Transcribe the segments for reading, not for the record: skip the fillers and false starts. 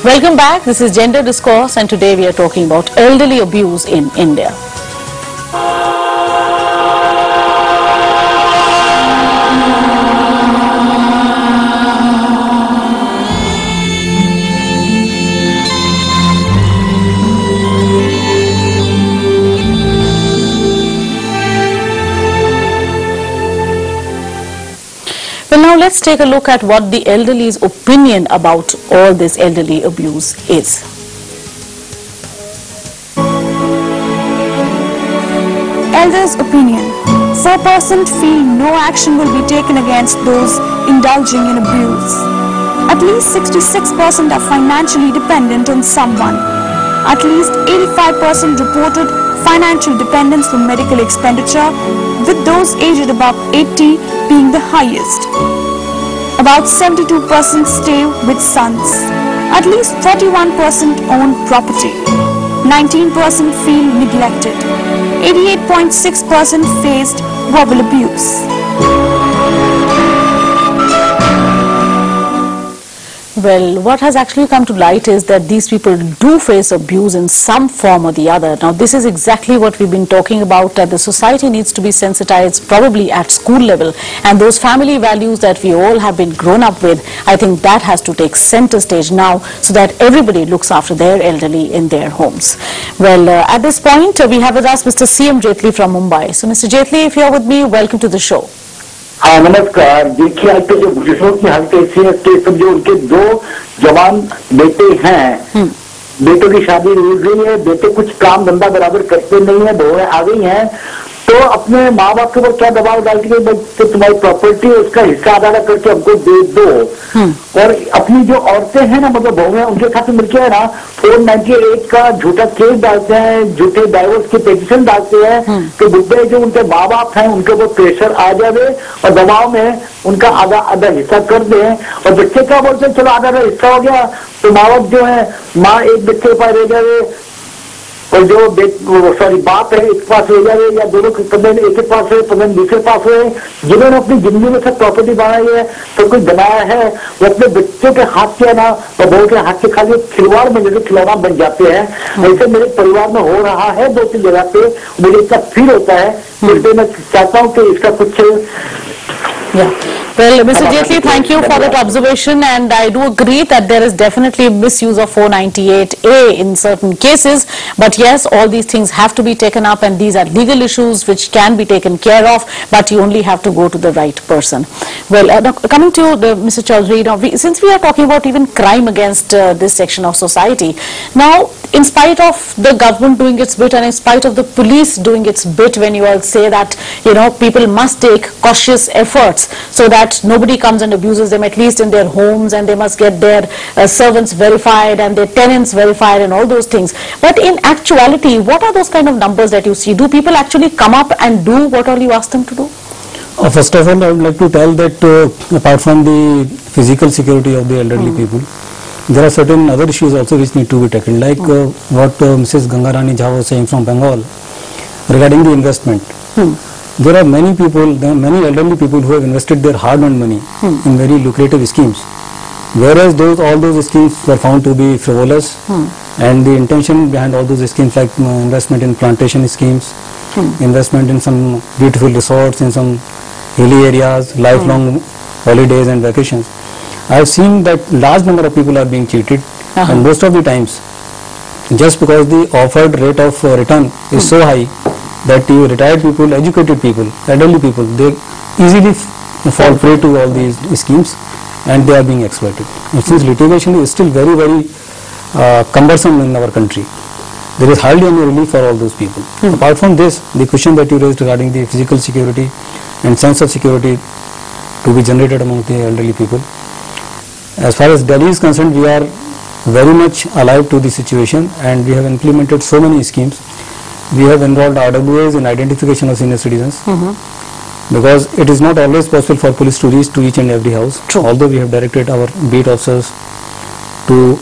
Welcome back. This is Gender Discourse, and today we are talking about elderly abuse in India. Well, now let's take a look at what the elderly's opinion about all this elderly abuse is. Elders' opinion. 4% feel no action will be taken against those indulging in abuse. At least 66% are financially dependent on someone. At least 85% reported financial dependence for medical expenditure, with those aged above 80 being the highest. About 72% stay with sons. At least 41% own property. 19% feel neglected. 88.6% faced verbal abuse. Well, what has actually come to light is that these people do face abuse in some form or the other. Now, this is exactly what we've been talking about, that the society needs to be sensitized probably at school level, and those family values that we all have been grown up with, I think that has to take center stage now so that everybody looks after their elderly in their homes. Well, at this point, we have with us Mr. C.M. Jaitley from Mumbai. So, Mr. Jaitley, if you're with me, welcome to the show. हाँ नमस्कार। देखिए आज तो जो बुजुर्गों की हालत ऐसी है कि समझो उनके दो जवान बेटे हैं, बेटों की शादी हो गई है, बेटे कुछ काम धंधा बराबर करते नहीं है, बहुएं आ गई हैं, तो अपने माँ बाप के ऊपर क्या दबाव डालती है, तो तुम्हारी प्रॉपर्टी है उसका हिस्सा आधा करके हमको दे दो। और अपनी जो औरतें हैं ना, मतलब बहुएं, उनके साथ मिलकर है ना 498 का झूठा केस डालते हैं, झूठे डाइवोर्स की पिटीशन डालते हैं कि बुढ़े जो उनके माँ बाप हैं उनके ऊपर प्रेशर आ जाए और दबाव में उनका आधा आधा हिस्सा कर दें। और बच्चे क्या बोलते हैं, चलो आधा हिस्सा हो गया तो माँ बाप जो है, माँ एक बच्चे के पास रह जाए और जो बाप है एक पास रह जाए, या दोनों पंद्रह एक के पास है, पंद्रह दूसरे पास है। जिन्होंने अपनी जिंदगी में सब प्रॉपर्टी बनाई है, सब कुछ बनाया है, वो अपने बच्चों के हाथ से ना और बहू के हाथ से खाली खिलवाड़ में जैसे खिलौना बन जाते हैं। ऐसे मेरे परिवार में हो रहा है 2-3 जगह पे, मुझे इसका फील होता है, इसलिए मैं चाहता हूँ कि इसका कुछ Well, Mr. Jaitley, thank you for that observation, and I do agree that there is definitely misuse of 498A in certain cases, but yes, all these things have to be taken up, and these are legal issues which can be taken care of, but you only have to go to the right person. Well, now, coming to Mr. Chaudhary, now since we are talking about even crime against this section of society, now in spite of the government doing its bit and in spite of the police doing its bit, when you all say that, you know, people must take cautious efforts so that nobody comes and abuses them, at least in their homes, and they must get their servants verified and their tenants verified and all those things. But in actuality, what are those kind of numbers that you see? Do people actually come up and do what all you ask them to do? First of all, I would like to tell that apart from the physical security of the elderly people, there are certain other issues also which need to be tackled, like what Mrs. Gangarani Jha was saying from Bengal regarding the investment. There are many people, many elderly people who have invested their hard-earned money in very lucrative schemes, whereas all those schemes were found to be frivolous, and the intention behind all those schemes, like investment in plantation schemes, investment in some beautiful resorts in some hilly areas, lifelong holidays and vacations. I have seen that large number of people are being cheated, and most of the times, just because the offered rate of return is so high, that the retired people, educated people, elderly people, they easily fall prey to all these schemes, and they are being exploited. And since litigation is still very, very cumbersome in our country, there is hardly any relief for all those people. Apart from this, the question that you raised regarding the physical security and sense of security to be generated among the elderly people, as far as Delhi is concerned, we are very much alive to the situation, and we have implemented so many schemes. We have enrolled RWAs in identification of senior citizens, because it is not always possible for police to reach to each and every house. Although we have directed our beat officers to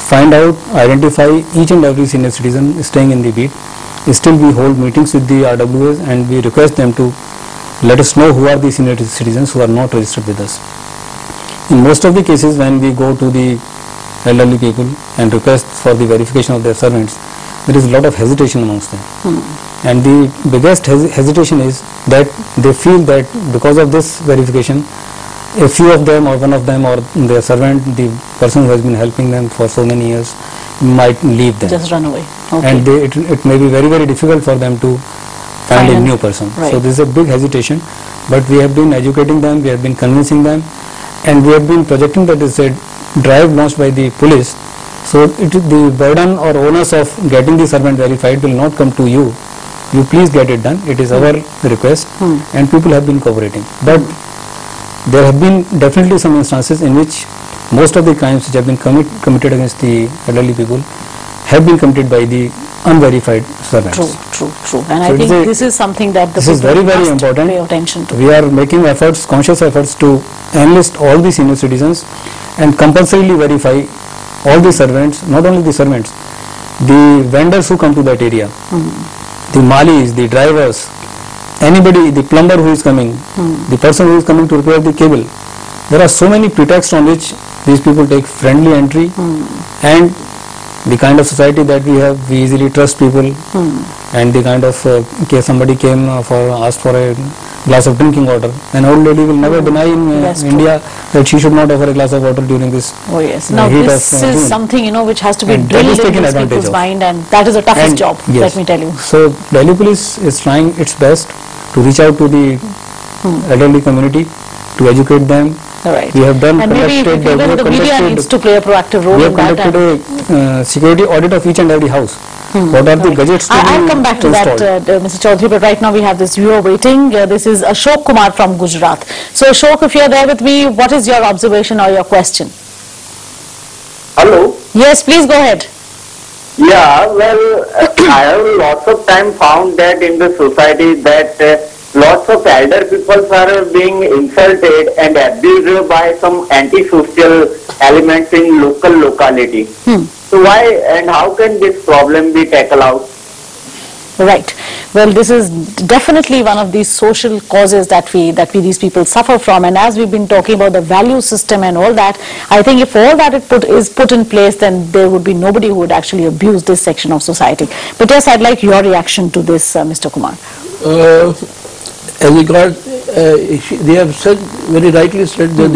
find out, identify each and every senior citizen staying in the beat, still we hold meetings with the RWAs and we request them to let us know who are the senior citizens who are not registered with us. In most of the cases, when we go to the elderly people and request for the verification of their servants, there is a lot of hesitation amongst them. And the biggest hesitation is that they feel that because of this verification, a few of them or one of them or their servant, the person who has been helping them for so many years, might leave them. Just run away. Okay. And it may be very, very difficult for them to find a new person. Right. So this is a big hesitation, but we have been educating them, we have been convincing them, and we have been projecting that it's a drive launched by the police. So the burden or onus of getting the servant verified will not come to you. You please get it done. It is our request, and people have been cooperating. But there have been definitely some instances in which most of the crimes which have been committed against the elderly people have been committed by the unverified servants. True. And so I think this is something that the this is very, very important. Pay attention to. We are making efforts, conscious efforts to enlist all the senior citizens and compulsorily verify all the servants, not only the servants, the vendors who come to that area, the malis, the drivers, anybody, the plumber who is coming, the person who is coming to repair the cable. There are so many pretexts on which these people take friendly entry, and the kind of society that we have, we easily trust people, and the kind of case somebody came asked for a glass of drinking water, an old lady will never deny in India that she should not offer a glass of water during this. Oh yes. Now this is something which has to be drilled in these people's mind, and that is the toughest job. Let me tell you. So Delhi Police is trying its best to reach out to the elderly community, to educate them. Right. We have done, and maybe even the media needs to play a proactive role in that. We have conducted a security audit of each and every house. What are the gadgets to I'll come back to that, Mr. Chaudhary, but right now we have this viewer waiting. This is Ashok Kumar from Gujarat. So Ashok, if you're there with me, what is your observation or your question? Hello? Yes, please go ahead. Yeah, well, I have lots of time found that in the society that lots of elder people are being insulted and abused by some antisocial elements in local locality. So why and how can this problem be tackled out? Right. Well, this is definitely one of these social causes that these people suffer from. And as we've been talking about the value system and all that, I think if all that is put in place, then there would be nobody who would actually abuse this section of society. But yes, I'd like your reaction to this, Mr. Kumar. As regards, they have said, very rightly said that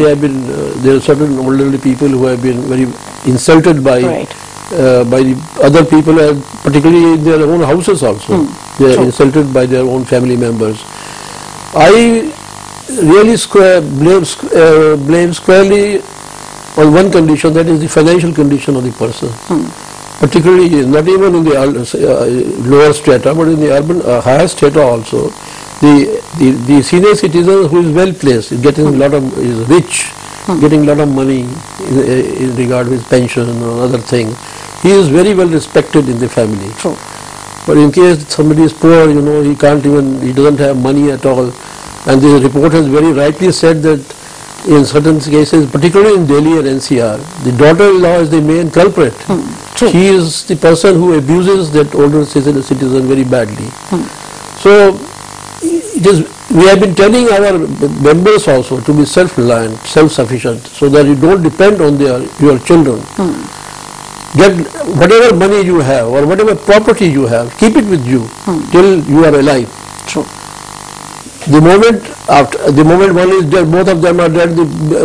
there are certain elderly people who have been very insulted by the other people, and particularly in their own houses also. They are insulted by their own family members. I really blame squarely on one condition, that is the financial condition of the person. Particularly, not even in the lower strata, but in the urban higher strata also. The senior citizen who is well placed, is rich, getting a lot of money in regard with pension or other things, he is very well respected in the family. True. But in case somebody is poor, he doesn't have money at all. And the report has very rightly said that in certain cases, particularly in Delhi and NCR, the daughter-in-law is the main culprit. She is the person who abuses that older citizen very badly. So, we have been telling our members also to be self-reliant, self-sufficient, so that you don't depend on your children. Get whatever money you have or whatever property you have, keep it with you till you are alive. True. The moment one is dead, both of them are dead,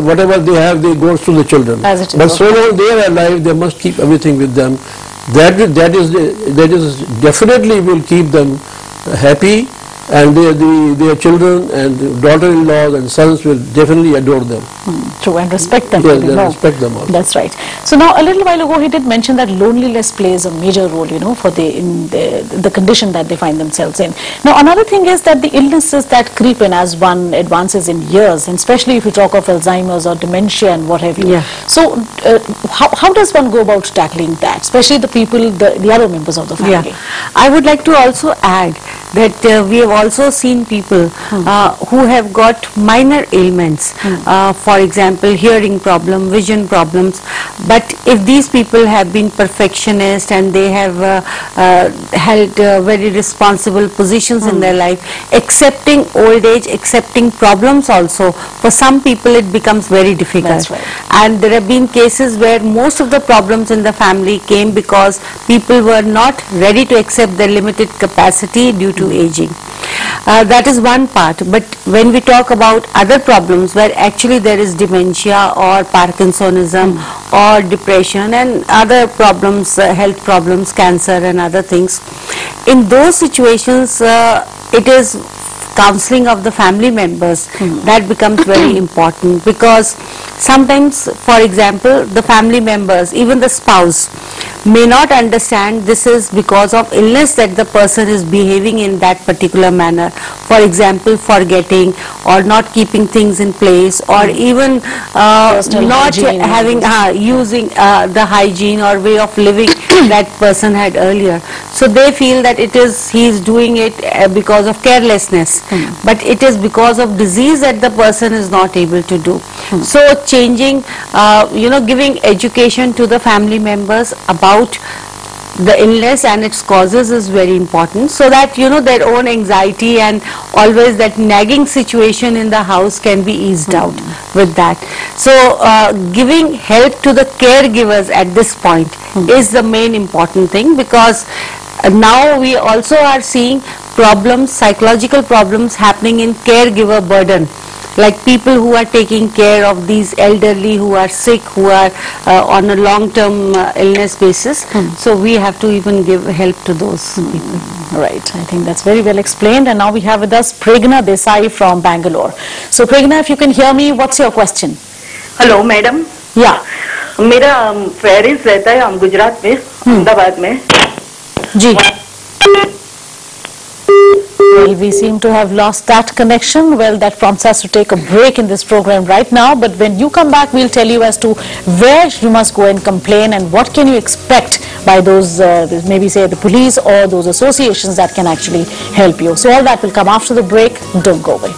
whatever they have, they goes to the children. But so long they are alive, they must keep everything with them. That is definitely will keep them happy, and their children and daughter-in-laws and sons will definitely adore them. True, and respect them. Yes, they respect them also. That's right. So now, a little while ago, he did mention that loneliness plays a major role, for in the condition that they find themselves in. Now, another thing is that the illnesses that creep in as one advances in years, and especially if you talk of Alzheimer's or dementia and what have you. Yeah. So, how does one go about tackling that, especially the people, the other members of the family? Yeah. I would like to also add that we have also seen people who have got minor ailments, for example, hearing problem, vision problems. But if these people have been perfectionists and they have held very responsible positions in their life, accepting old age, accepting problems also, for some people it becomes very difficult. That's right. And there have been cases where most of the problems in the family came because people were not ready to accept their limited capacity due to aging. That is one part. But when we talk about other problems where actually there is dementia or Parkinsonism or depression and other problems, health problems, cancer and other things, in those situations it is counseling of the family members that becomes very important, because sometimes, for example, the family members, even the spouse, may not understand this is because of illness that the person is behaving in that particular manner. For example, forgetting or not keeping things in place, or even not having using the hygiene or way of living that person had earlier. So they feel that it is he is doing it because of carelessness, but it is because of disease that the person is not able to do. So changing, giving education to the family members about the illness and its causes is very important, so that their own anxiety and always that nagging situation in the house can be eased out with that. So giving help to the caregivers at this point is the main important thing, because now we also are seeing problems, psychological problems happening in caregiver burden, like people who are taking care of these elderly who are sick, who are on a long-term illness basis. So we have to even give help to those people. Right, I think that's very well explained. And now we have with us Preghna Desai from Bangalore. So Preghna, if you can hear me, what's your question? Hello madam, Yeah. मेरा parents रहता है हम गुजरात में, अहमदाबाद में जी. Well, we seem to have lost that connection. Well, that prompts us to take a break in this program right now. But when you come back, we'll tell you as to where you must go and complain and what can you expect by those, maybe say the police or those associations that can actually help you. So all that will come after the break. Don't go away.